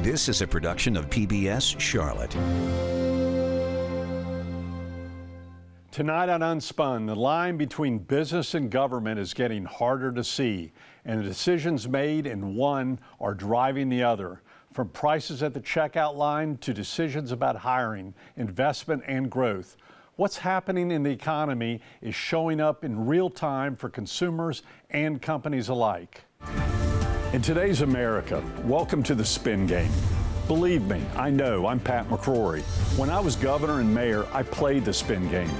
This is a production of PBS Charlotte. Tonight on Unspun, the line between business and government is getting harder to see, and the decisions made in one are driving the other. From prices at the checkout line to decisions about hiring, investment, and growth. What's happening in the economy is showing up in real time for consumers and companies alike. In today's America, welcome to the spin game. Believe me, I know, I'm Pat McCrory. When I was governor and mayor, I played the spin game.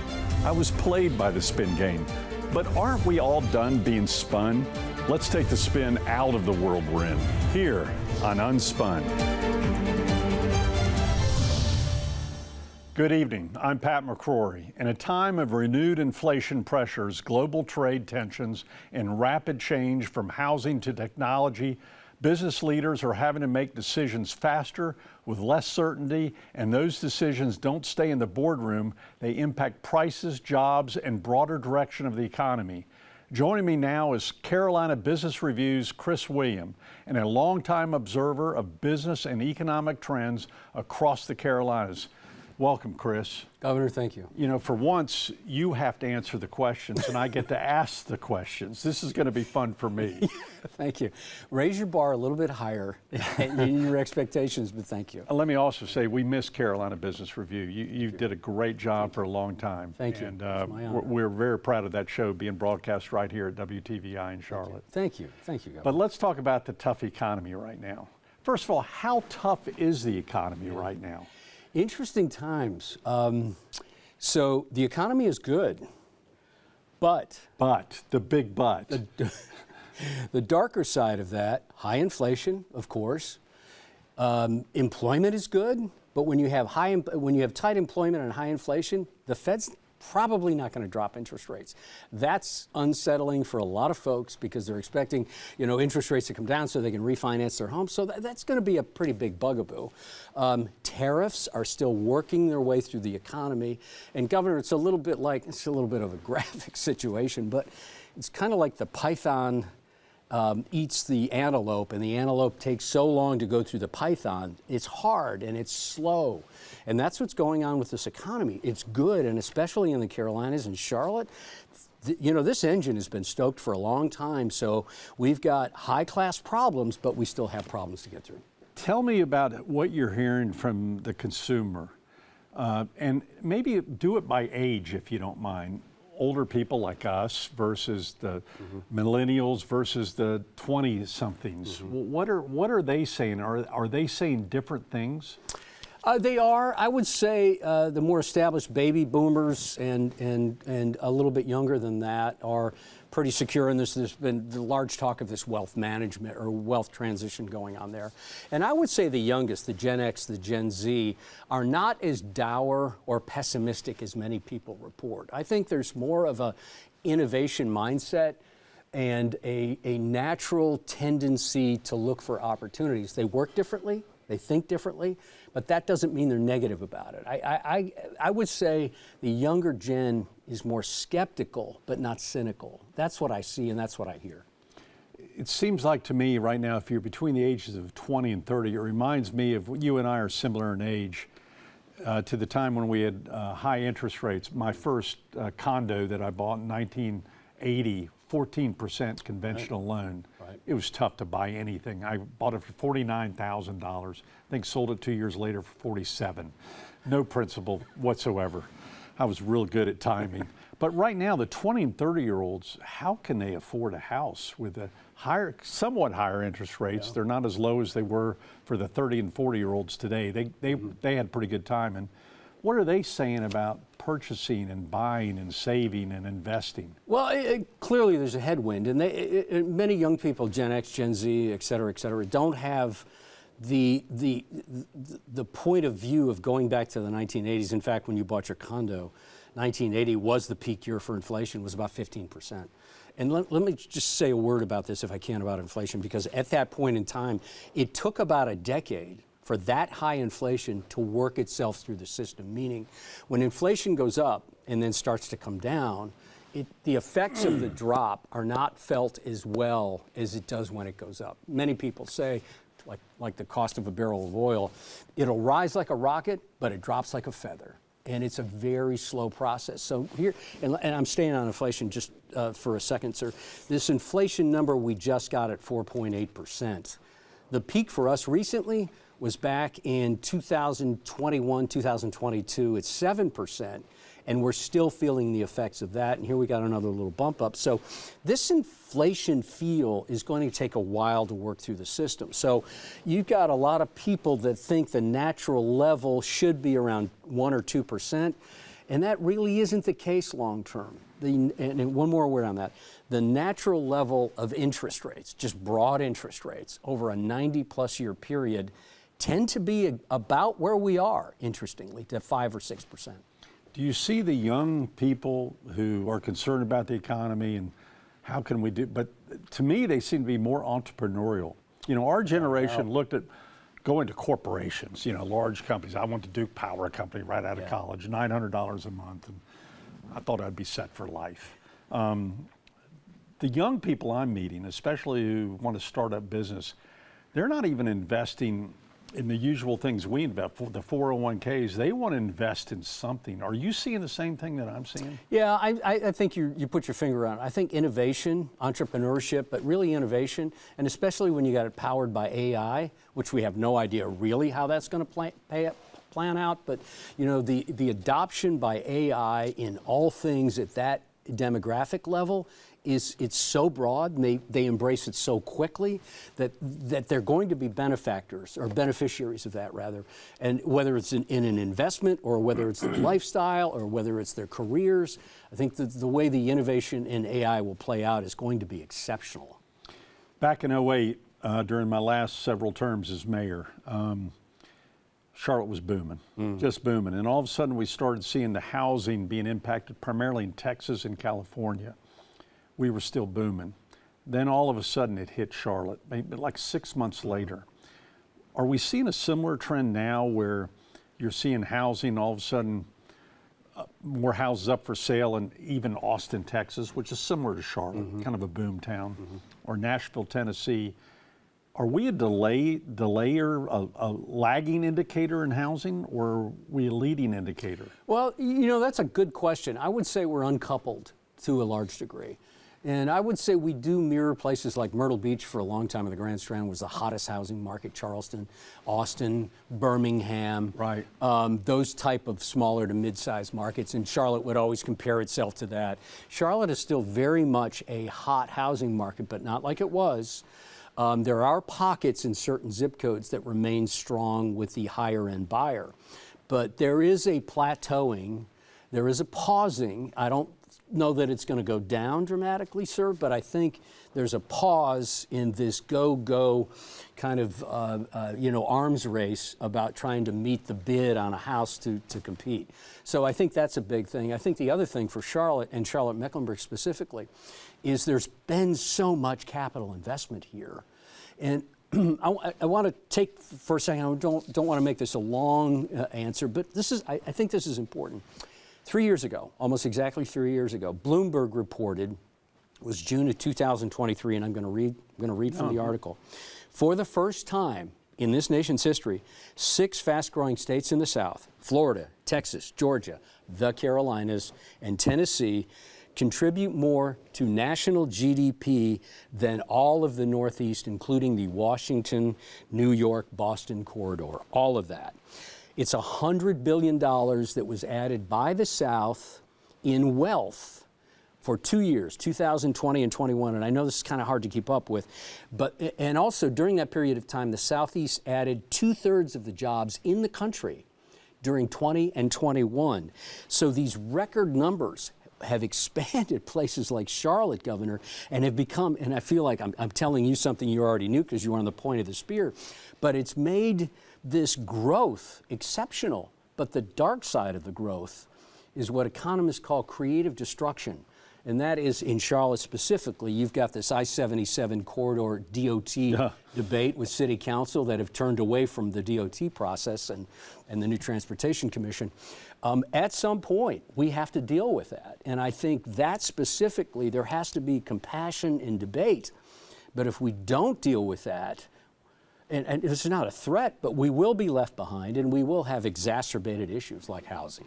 I was played by the spin game. But aren't we all done being spun? Let's take the spin out of the world we're in, here on Unspun. Good evening, I'm Pat McCrory. In a time of renewed inflation pressures, global trade tensions, and rapid change from housing to technology, business leaders are having to make decisions faster with less certainty, and those decisions don't stay in the boardroom. They impact prices, jobs, and broader direction of the economy. Joining me now is Carolina Business Review's Chris William, and a longtime observer of business and economic trends across the Carolinas. Welcome, Chris. Governor, thank you. You know, for once, you have to answer the questions, and I get to ask the questions. This is going to be fun for me. Thank you. Raise your bar a little bit higher in your expectations, but thank you. Let me also say we miss Carolina Business Review. You did a great job for a long time. Thank you. And we're very proud of that show being broadcast right here at WTVI in Charlotte. Thank you. Thank you, Governor. But let's talk about the tough economy right now. First of all, how tough is the economy right now? Interesting times. So the economy is good, but the big but. The darker side of that, high inflation, of course. Employment is good, but when you have tight employment and high inflation, the Fed's probably not going to drop interest rates. That's unsettling for a lot of folks because they're expecting, interest rates to come down so they can refinance their homes. So that's going to be a pretty big bugaboo. Tariffs are still working their way through the economy. And Governor, it's a little bit of a graphic situation, but it's kind of like the python eats the antelope, and the antelope takes so long to go through the python. It's hard and it's slow. And that's what's going on with this economy. It's good, and especially in the Carolinas and Charlotte, this engine has been stoked for a long time. So we've got high-class problems, but we still have problems to get through. Tell me about what you're hearing from the consumer, and maybe do it by age, if you don't mind. Older people like us versus the millennials versus the 20-somethings. What are they saying? Are they saying different things? They are. I would say the more established baby boomers and a little bit younger than that are pretty secure in this. There's been the large talk of this wealth management or wealth transition going on there. And I would say the youngest, the Gen X, the Gen Z, are not as dour or pessimistic as many people report. I think there's more of a innovation mindset and a natural tendency to look for opportunities. They work differently. They think differently, but that doesn't mean they're negative about it. I would say the younger gen is more skeptical, but not cynical. That's what I see, and that's what I hear. It seems like to me right now, if you're between the ages of 20 and 30, it reminds me of you and I are similar in age to the time when we had high interest rates. My first condo that I bought in 1980, 14% conventional loan. Right. It was tough to buy anything. I bought it for $49,000. I think sold it 2 years later for $47,000. No principal whatsoever. I was real good at timing. But right now, the 20 and 30-year-olds, how can they afford a house with the somewhat higher interest rates? Yeah. They're not as low as they were for the 30 and 40-year-olds today. They had a pretty good time. And what are they saying about purchasing and buying and saving and investing? Well, clearly there's a headwind, and many young people, Gen X, Gen Z, et cetera, don't have the point of view of going back to the 1980s. In fact, when you bought your condo, 1980 was the peak year for inflation, was about 15%. And let me just say a word about this, if I can, about inflation, because at that point in time, it took about a decade for that high inflation to work itself through the system, meaning when inflation goes up and then starts to come down, the effects of the drop are not felt as well as it does when it goes up. Many people say like the cost of a barrel of oil. It'll rise like a rocket, but it drops like a feather. And it's a very slow process. So here, and I'm staying on inflation just for a second, sir. This inflation number we just got at 4.8%. The peak for us recently was back in 2021, 2022 at 7%, and we're still feeling the effects of that. And here we got another little bump up. So this inflation feel is going to take a while to work through the system. So you've got a lot of people that think the natural level should be around 1 or 2%, and that really isn't the case long term. And one more word on that. The natural level of interest rates, just broad interest rates over a 90-plus year period, tend to be about where we are, interestingly, to 5 or 6%. Do you see the young people who are concerned about the economy and how can we do, but to me, they seem to be more entrepreneurial. You know, our generation looked at going to corporations, you know, large companies. I went to Duke Power Company right out of college, $900 a month, and I thought I'd be set for life. The young people I'm meeting, especially who want to start up business, they're not even investing in the usual things we invest, for the 401ks. They want to invest in something. Are you seeing the same thing that I'm seeing? Yeah, I think you put your finger on it. I think innovation, entrepreneurship, but really innovation, and especially when you got it powered by AI, which we have no idea really how that's going to plan out. But you know, the adoption by AI in all things at that demographic level it's so broad, and they embrace it so quickly that they're going to be benefactors or beneficiaries of that, rather. And whether it's in an investment or whether it's their lifestyle or whether it's their careers, I think the way the innovation in AI will play out is going to be exceptional. Back in 08, during my last several terms as mayor, Charlotte was booming, just booming. And all of a sudden we started seeing the housing being impacted primarily in Texas and California. We were still booming. Then all of a sudden it hit Charlotte, maybe like 6 months later. Are we seeing a similar trend now where you're seeing housing all of a sudden, more houses up for sale in even Austin, Texas, which is similar to Charlotte, kind of a boom town, or Nashville, Tennessee? Are we a delayer, a lagging indicator in housing, or are we a leading indicator? Well, you know, that's a good question. I would say we're uncoupled to a large degree. And I would say we do mirror places like Myrtle Beach for a long time, and the Grand Strand was the hottest housing market, Charleston, Austin, Birmingham, right. Those type of smaller to mid-sized markets, and Charlotte would always compare itself to that. Charlotte is still very much a hot housing market, but not like it was. There are pockets in certain zip codes that remain strong with the higher end buyer, but there is a plateauing, there is a pausing. I don't know that it's going to go down dramatically, sir, but I think there's a pause in this go kind of arms race about trying to meet the bid on a house to compete. So I think that's a big thing. I think the other thing for Charlotte and Charlotte-Mecklenburg specifically is there's been so much capital investment here. And I want to take for a second, I don't want to make this a long answer, but I think this is important. 3 years ago, almost exactly 3 years ago, Bloomberg reported, it was June of 2023, and I'm going to read from the article. For the first time in this nation's history, 6 fast-growing states in the South, Florida, Texas, Georgia, the Carolinas, and Tennessee, contribute more to national GDP than all of the Northeast, including the Washington, New York, Boston corridor, all of that. It's $100 billion that was added by the South in wealth for 2 years, 2020 and 21. And I know this is kind of hard to keep up with, and also during that period of time, the Southeast added 2/3 of the jobs in the country during 20 and 21. So these record numbers have expanded places like Charlotte, Governor, and have become, and I feel like I'm telling you something you already knew because you were on the point of the spear, but it's made this growth exceptional. But the dark side of the growth is what economists call creative destruction. And that is, in Charlotte specifically, you've got this I-77 corridor DOT debate with City Council that have turned away from the DOT process and the new Transportation Commission. At some point, we have to deal with that. And I think that specifically, there has to be compassion and debate. But if we don't deal with that, and it's not a threat, but we will be left behind, and we will have exacerbated issues like housing.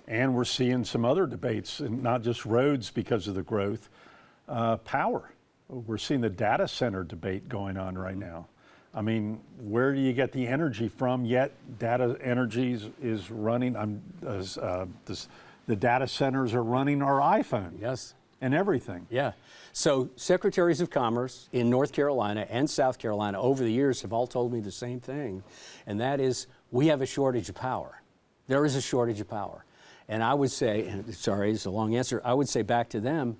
And we're seeing some other debates, and not just roads because of the growth, power. We're seeing the data center debate going on right now. I mean, where do you get the energy from? Yet data energy is running. The data centers are running our iPhone. Yes. And everything. Yeah. So secretaries of commerce in North Carolina and South Carolina over the years have all told me the same thing, and that is we have a shortage of power. There is a shortage of power. And I would say, and sorry, it's a long answer, I would say back to them,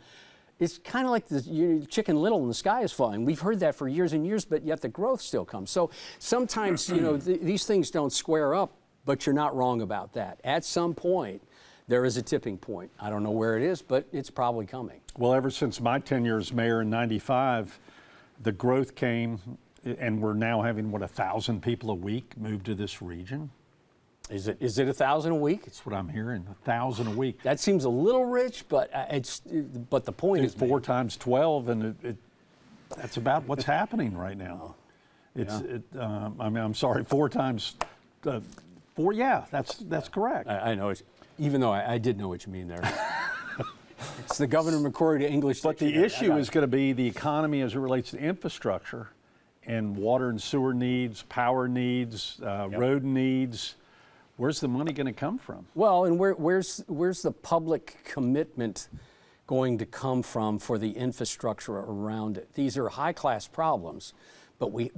it's kind of like the Chicken Little and the sky is falling. We've heard that for years and years, but yet the growth still comes. So sometimes, these things don't square up, but you're not wrong about that. At some point, there is a tipping point. I don't know where it is, but it's probably coming. Well, ever since my tenure as mayor in '95, the growth came, and we're now having, 1,000 people a week move to this region? Is it 1,000 a week? That's what I'm hearing, 1,000 a week. That seems a little rich, but but the point It's is 4 times 12, and that's about what's happening right now. I'm sorry, 4 times 4. Yeah, that's correct. I know it. Even though I did know what you mean there. It's the Governor McCrory to English. But the issue is going to be the economy as it relates to infrastructure and water and sewer needs, power needs, road needs. Where's the money going to come from? Well, and where's the public commitment going to come from for the infrastructure around it? These are high-class problems, but we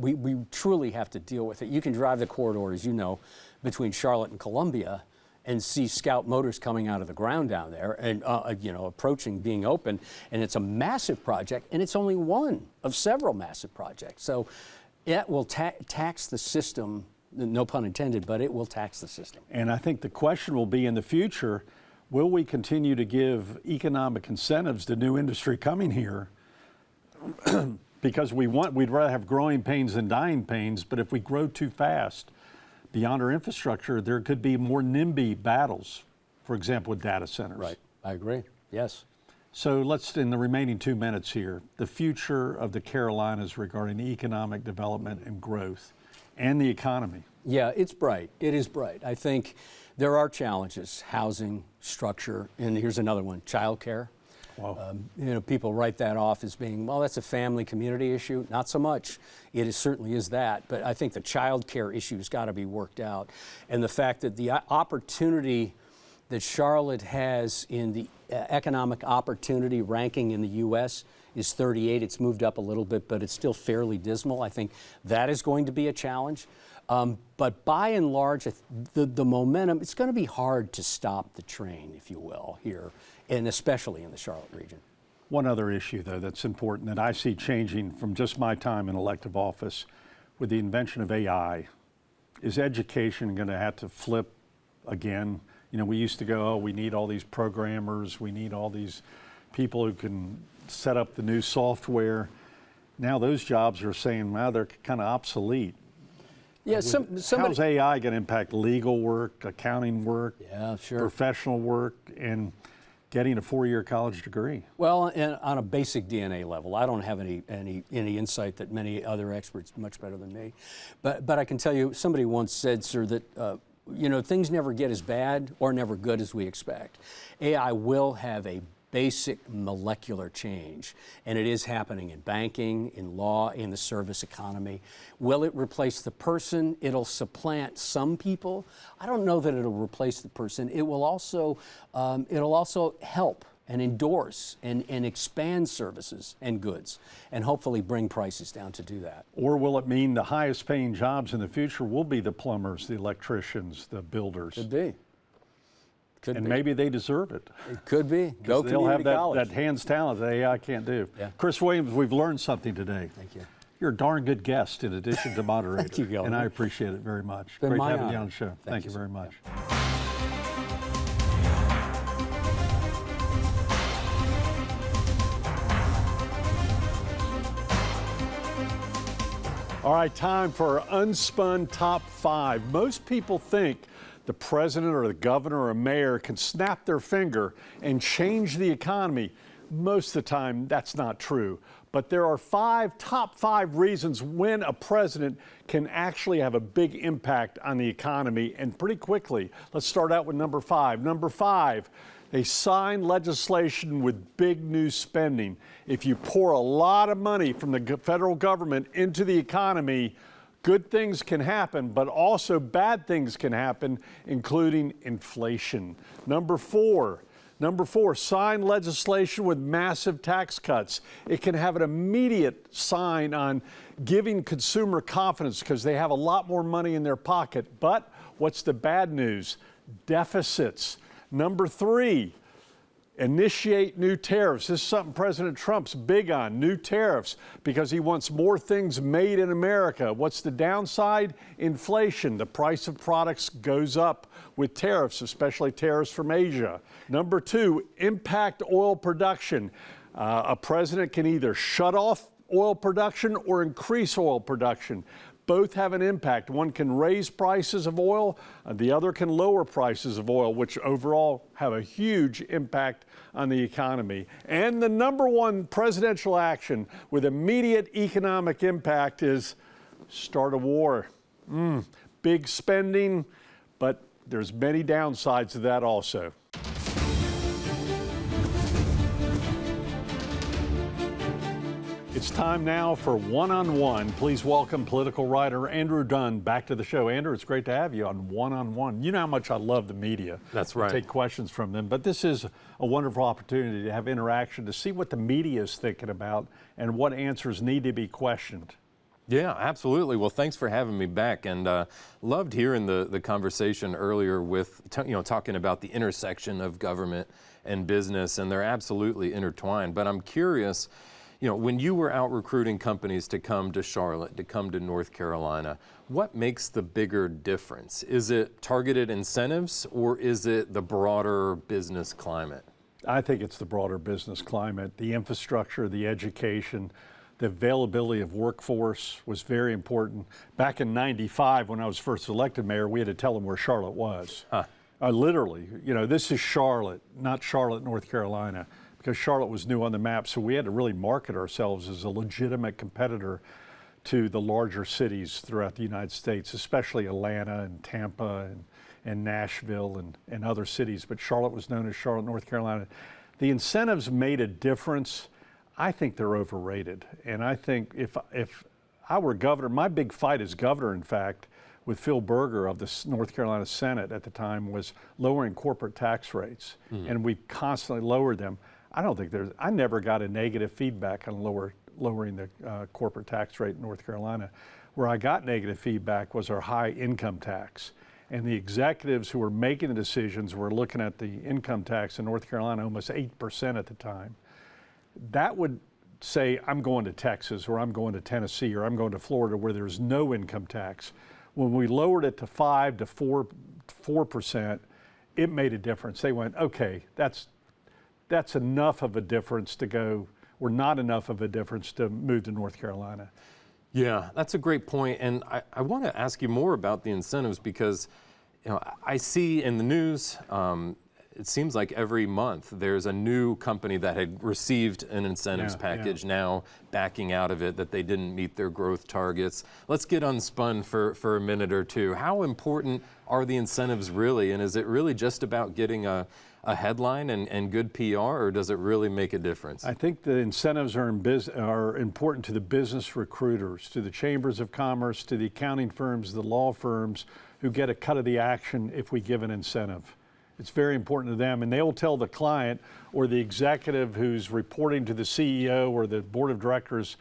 truly have to deal with it. You can drive the corridor, as you know, between Charlotte and Columbia and see Scout Motors coming out of the ground down there and approaching being open, and it's a massive project, and it's only one of several massive projects. So it will tax the system. No pun intended, but it will tax the system. And I think the question will be in the future, will we continue to give economic incentives to new industry coming here? Because we'd rather have growing pains than dying pains, but if we grow too fast beyond our infrastructure, there could be more NIMBY battles, for example, with data centers. Right, I agree, yes. So let's, in the remaining 2 minutes here, the future of the Carolinas regarding economic development and growth and the economy. Yeah, it's bright. It is bright. I think there are challenges: housing, structure, and here's another one: childcare. Wow. People write that off as being, well, that's a family community issue. Not so much. It certainly is that, but I think the childcare issue's got to be worked out, and the fact that the opportunity that Charlotte has in the economic opportunity ranking in the U.S. is 38. It's moved up a little bit, but it's still fairly dismal. I think that is going to be a challenge. But by and large, the momentum, it's going to be hard to stop the train, if you will, here, and especially in the Charlotte region. One other issue, though, that's important that I see changing from just my time in elective office with the invention of AI. Is education going to have to flip again? We used to go, we need all these programmers, we need all these people who can set up the new software. Now those jobs are saying, well, they're kind of obsolete. Yeah, how's AI going to impact legal work, accounting work, professional work, and getting a 4-year college degree? Well, and on a basic DNA level, I don't have any insight that many other experts much better than me. But I can tell you, somebody once said, sir, that things never get as bad or never good as we expect. AI will have a basic molecular change, and it is happening in banking, in law, in the service economy. Will it replace the person? It'll supplant some people. I don't know that it'll replace the person. It will also help and endorse and expand services and goods, and hopefully bring prices down to do that. Or will it mean the highest paying jobs in the future will be the plumbers, the electricians, the builders? Could be. And maybe they deserve it. It could be. Go they'll have college. that hands talent that AI can't do. Yeah. Chris Williams, we've learned something today. Thank you. You're a darn good guest in addition to moderator. Thank you, Gil. And I appreciate it very much. Been Great my having honor. you on the show. Thank you very much. All right, time for our Unspun Top 5. Most people think the president or the governor or a mayor can snap their finger and change the economy. Most of the time, that's not true. But there are top five reasons when a president can actually have a big impact on the economy, and pretty quickly. Let's start out with number five. Number five, they sign legislation with big new spending. If you pour a lot of money from the federal government into the economy, good things can happen, but also bad things can happen, including inflation. Number four, sign legislation with massive tax cuts. It can have an immediate sign on giving consumer confidence because they have a lot more money in their pocket. But what's the bad news? Deficits. Number three, initiate new tariffs. This is something President Trump's big on, new tariffs, because he wants more things made in America. What's the downside? Inflation. The price of products goes up with tariffs, especially tariffs from Asia. Number two, impact oil production. A president can either shut off oil production or increase oil production. Both have an impact. One can raise prices of oil, the other can lower prices of oil, which overall have a huge impact on the economy. And the number one presidential action with immediate economic impact is start a war. Big spending, but there's many downsides to that also. It's time now for One-on-One. Please welcome political writer Andrew Dunn back to the show. Andrew, it's great to have you on One-on-One. You know how much I love the media. That's right. Take questions from them. But this is a wonderful opportunity to have interaction, to see what the media is thinking about and what answers need to be questioned. Yeah, absolutely. Well, thanks for having me back, and loved hearing the conversation earlier with talking about the intersection of government and business, and they're absolutely intertwined. But I'm curious, when you were out recruiting companies to come to Charlotte, to come to North Carolina, what makes the bigger difference? Is it targeted incentives, or is it the broader business climate? I think it's the broader business climate, the infrastructure, the education, the availability of workforce was very important. Back in '95, when I was first elected mayor, we had to tell them where Charlotte was. Literally, this is Charlotte, not Charlotte, North Carolina, because Charlotte was new on the map. So we had to really market ourselves as a legitimate competitor to the larger cities throughout the United States, especially Atlanta and Tampa and Nashville and other cities. But Charlotte was known as Charlotte, North Carolina. The incentives made a difference. I think they're overrated. And I think if I were governor, my big fight as governor, in fact, with Phil Berger of the North Carolina Senate at the time, was lowering corporate tax rates. And we've constantly lowered them. I never got a negative feedback on lowering the corporate tax rate in North Carolina. Where I got negative feedback was our high income tax. And the executives who were making the decisions were looking at the income tax in North Carolina, almost 8% at the time. That would say, I'm going to Texas, or I'm going to Tennessee, or I'm going to Florida where there's no income tax. When we lowered it to 5 to 4%, it made a difference. They went, okay, that's enough of a difference to go, or not enough of a difference to move to North Carolina. Yeah, that's a great point. And I want to ask you more about the incentives because, I see in the news, it seems like every month there's a new company that had received an incentives package now backing out of it, that they didn't meet their growth targets. Let's get unspun for a minute or two. How important are the incentives really? And is it really just about getting a headline and good PR, or does it really make a difference? I think the incentives are important to the business recruiters, to the chambers of commerce, to the accounting firms, the law firms who get a cut of the action if we give an incentive. It's very important to them, and they'll tell the client or the executive who's reporting to the CEO or the board of directors,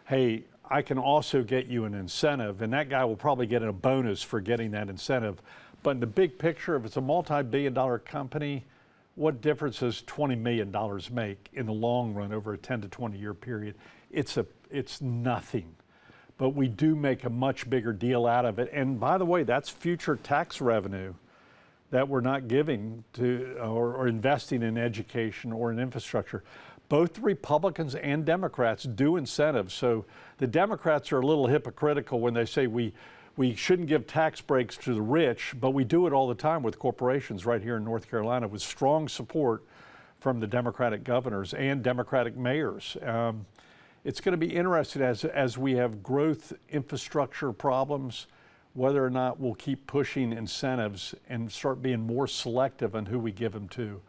hey, I can also get you an incentive, and that guy will probably get a bonus for getting that incentive. But in the big picture, if it's a multi-billion-dollar company, what difference does $20 million make in the long run over a 10 to 20 year period? It's nothing. But we do make a much bigger deal out of it. And by the way, that's future tax revenue that we're not giving to or investing in education or in infrastructure. Both Republicans and Democrats do incentives. So the Democrats are a little hypocritical when they say we shouldn't give tax breaks to the rich, but we do it all the time with corporations right here in North Carolina with strong support from the Democratic governors and Democratic mayors. it's going to be interesting as we have growth infrastructure problems, whether or not we'll keep pushing incentives and start being more selective on who we give them to.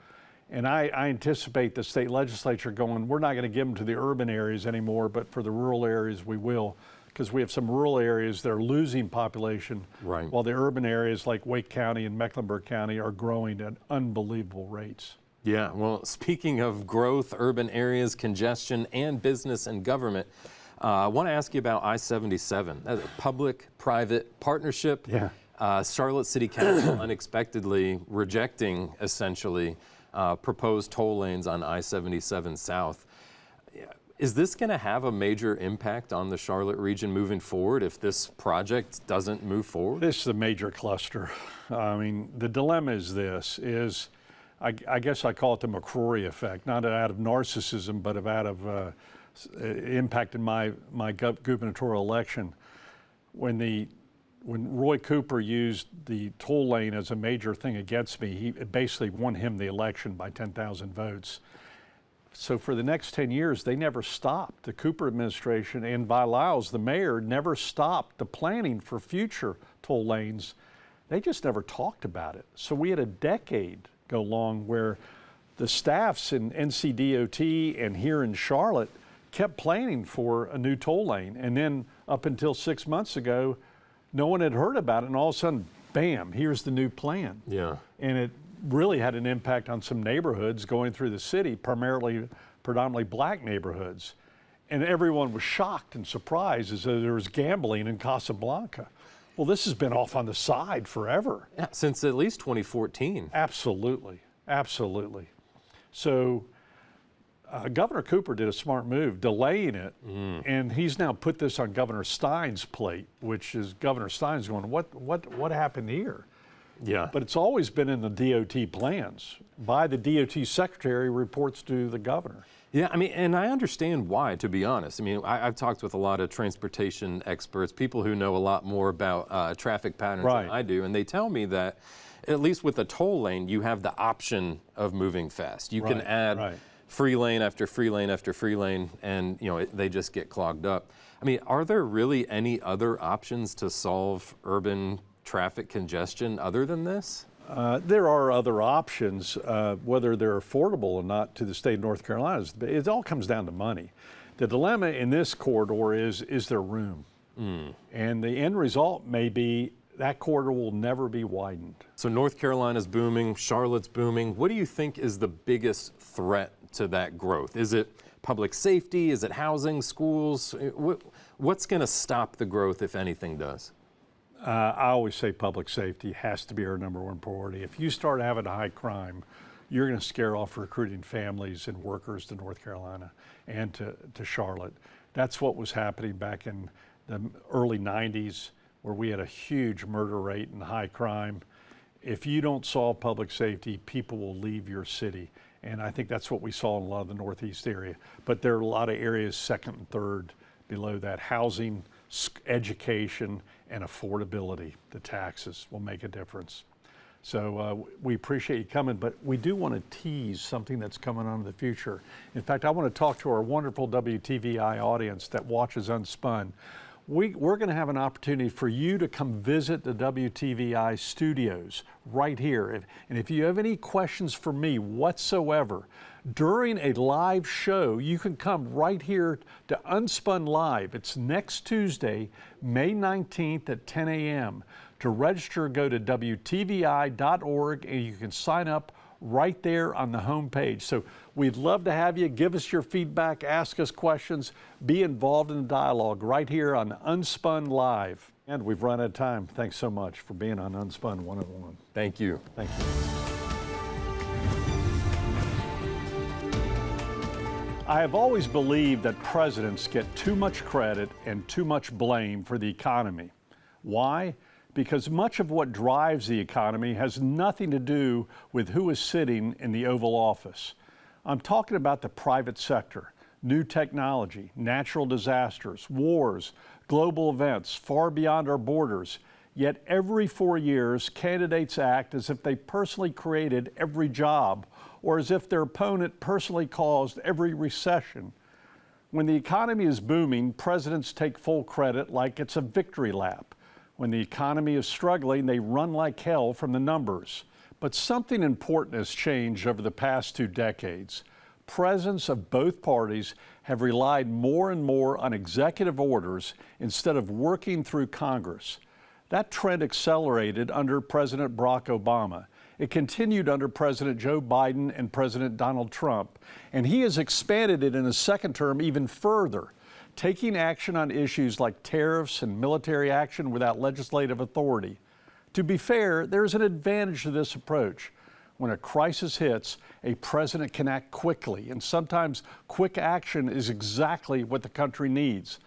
And I anticipate the state legislature going, we're not going to give them to the urban areas anymore, but for the rural areas we will, because we have some rural areas that are losing population, Right. while the urban areas like Wake County and Mecklenburg County are growing at unbelievable rates. Yeah, well, speaking of growth, urban areas, congestion, and business and government, I want to ask you about I-77, a public-private partnership. Yeah. Charlotte City Council unexpectedly rejecting, essentially, proposed toll lanes on I-77 South. Is this going to have a major impact on the Charlotte region moving forward if this project doesn't move forward? This is a major cluster. I mean, the dilemma is this, I guess I call it the McCrory effect, not out of narcissism, but out of impact in my gubernatorial election. When Roy Cooper used the toll lane as a major thing against me, it basically won him the election by 10,000 votes. So for the next 10 years, they never stopped. The Cooper administration and Vi Lyles, the mayor, never stopped the planning for future toll lanes. They just never talked about it. So we had a decade go long where the staffs in NCDOT and here in Charlotte kept planning for a new toll lane. And then up until 6 months ago, no one had heard about it. And all of a sudden, bam, here's the new plan. Yeah. And it really had an impact on some neighborhoods going through the city, predominantly black neighborhoods. And everyone was shocked and surprised as though there was gambling in Casablanca. Well, this has been off on the side forever. Yeah, since at least 2014. Absolutely, absolutely. So Governor Cooper did a smart move, delaying it, and he's now put this on Governor Stein's plate, which is Governor Stein's going, what happened here? Yeah. But it's always been in the DOT plans. By the DOT secretary reports to the governor. Yeah, I mean, and I understand why, to be honest. I mean, I've talked with a lot of transportation experts, people who know a lot more about traffic patterns than I do, and they tell me that, at least with a toll lane, you have the option of moving fast. You can add free lane after free lane after free lane, and they just get clogged up. I mean, are there really any other options to solve urban traffic congestion other than this? There are other options, whether they're affordable or not to the state of North Carolina. It all comes down to money. The dilemma in this corridor is there room? And the end result may be that corridor will never be widened. So North Carolina's booming, Charlotte's booming. What do you think is the biggest threat to that growth? Is it public safety? Is it housing, schools? What's going to stop the growth if anything does? I always say public safety has to be our number one priority. If you start having high crime, you're going to scare off recruiting families and workers to North Carolina and to Charlotte. That's what was happening back in the early 90s, where we had a huge murder rate and high crime. If you don't solve public safety, people will leave your city. And I think that's what we saw in a lot of the Northeast area. But there are a lot of areas second and third below that. Housing, education, and affordability. The taxes will make a difference. So we appreciate you coming, but we do want to tease something that's coming on in the future. In fact, I want to talk to our wonderful WTVI audience that watches Unspun. We're going to have an opportunity for you to come visit the WTVI studios right here. And if you have any questions for me whatsoever, during a live show, you can come right here to Unspun Live. It's next Tuesday, May 19th at 10 a.m. To register, go to WTVI.org and you can sign up right there on the homepage. So we'd love to have you. Give us your feedback, ask us questions, be involved in the dialogue right here on Unspun Live. And we've run out of time. Thanks so much for being on Unspun 101. Thank you. Thank you. I have always believed that presidents get too much credit and too much blame for the economy. Why? Because much of what drives the economy has nothing to do with who is sitting in the Oval Office. I'm talking about the private sector, new technology, natural disasters, wars, global events far beyond our borders. Yet every 4 years, candidates act as if they personally created every job or as if their opponent personally caused every recession. When the economy is booming, presidents take full credit like it's a victory lap. When the economy is struggling, they run like hell from the numbers. But something important has changed over the past 2 decades. Presidents of both parties have relied more and more on executive orders instead of working through Congress. That trend accelerated under President Barack Obama. It continued under President Joe Biden and President Donald Trump, and he has expanded it in his second term even further, taking action on issues like tariffs and military action without legislative authority. To be fair, there's an advantage to this approach. When a crisis hits, a president can act quickly, and sometimes quick action is exactly what the country needs.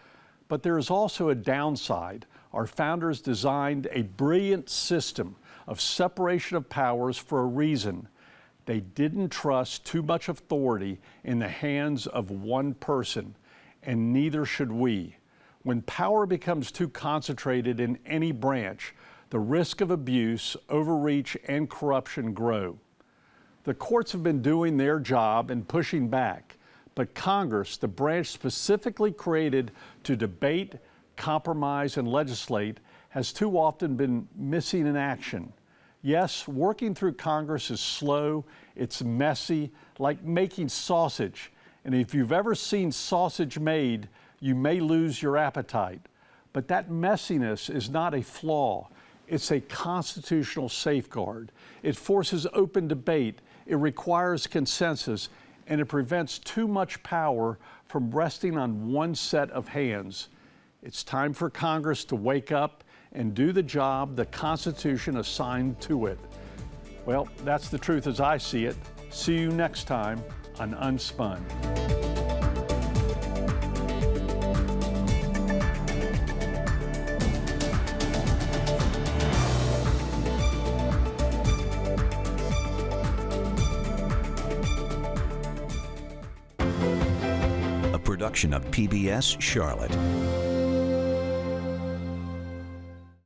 But there is also a downside. Our founders designed a brilliant system of separation of powers for a reason. They didn't trust too much authority in the hands of one person, and neither should we. When power becomes too concentrated in any branch, the risk of abuse, overreach, and corruption grow. The courts have been doing their job and pushing back, but Congress, the branch specifically created to debate, compromise, and legislate, has too often been missing in action. Yes, working through Congress is slow, it's messy, like making sausage. And if you've ever seen sausage made, you may lose your appetite. But that messiness is not a flaw. It's a constitutional safeguard. It forces open debate, it requires consensus, and it prevents too much power from resting on one set of hands. It's time for Congress to wake up and do the job the Constitution assigned to it. Well, that's the truth as I see it. See you next time on Unspun. A production of PBS Charlotte.